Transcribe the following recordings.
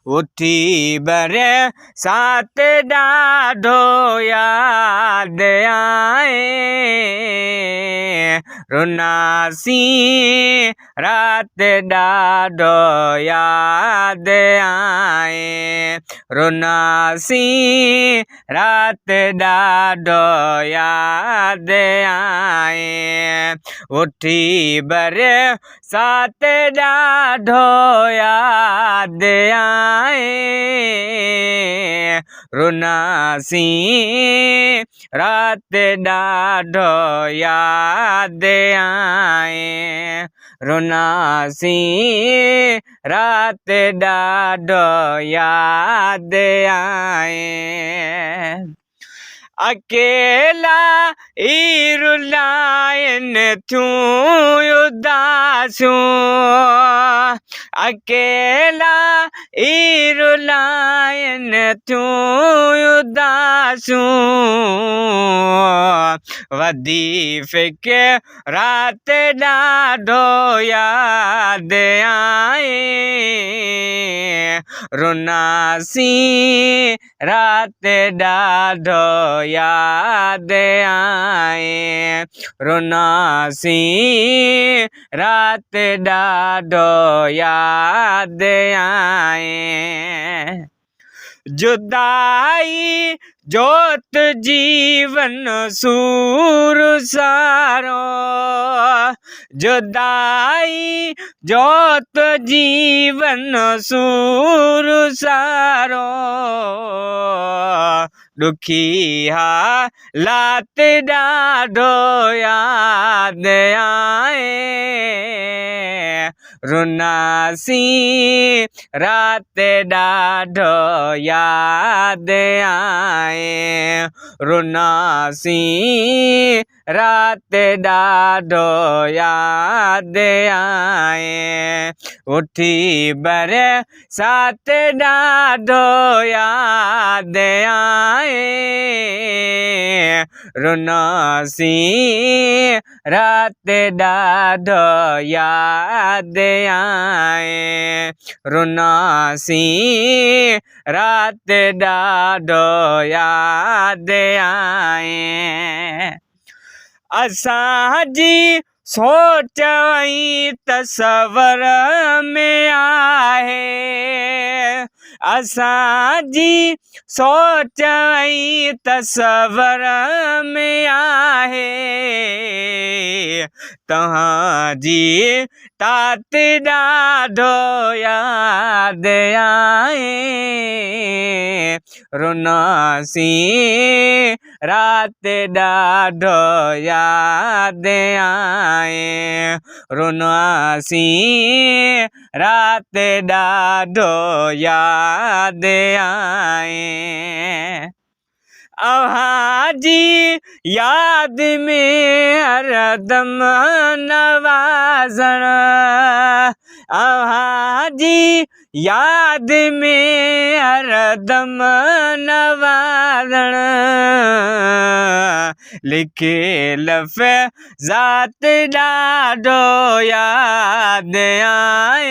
उठी बरे सात ॾाढो याद आए रुनासी रात ॾाढो याद आए रुनासी रात ॾाढो याद आए उठी बरे सात ॾाढो याद आए रुनासी रात ॾाढो याद आए रुनासी रात ॾाढो याद आए अकेला ई रुलाइन थियूं उदासूं अकेला ई रुलाइन थियूं उदासूं वधी फिक्र रात ॾाढो याद आए रुनासी रात ॾाढो याद आए रुनासी रात ॾाढो याद आए जुदाई जोत जीवन सूर सारो जुदाई जोत जीवन सूर सारो दुखी हालात ॾाढो याद आए रुनासी रात ॾाढो याद आए रुनासी रात ॾाढो याद आए उठी बरे सात ॾाढो याद आए रुनासी रात ॾाढो याद आए रुनासी रात ॾाढो याद आए असांजी सोच ऐं तसवर में आहे असांजी सोच ऐं तसवर में आहे तव्हांजी तात ॾाढो याद आए रुनासी रात ॾाढो याद आए रुनासी रात ॾाढो याद आए अव्हांजी याद में हरदम नवाज़ण अव्हांजी याद में हरदम नवाज़ण लिखे लफ़्ज़ात ॾाढो याद आए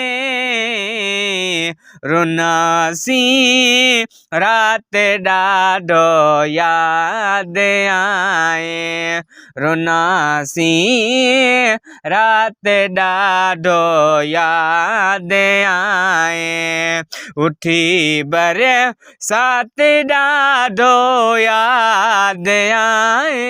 रुनासी रात ॾाढो याद आए रुनासी रात ॾाढो याद आए उठी बरे सात ॾाढो याद आए।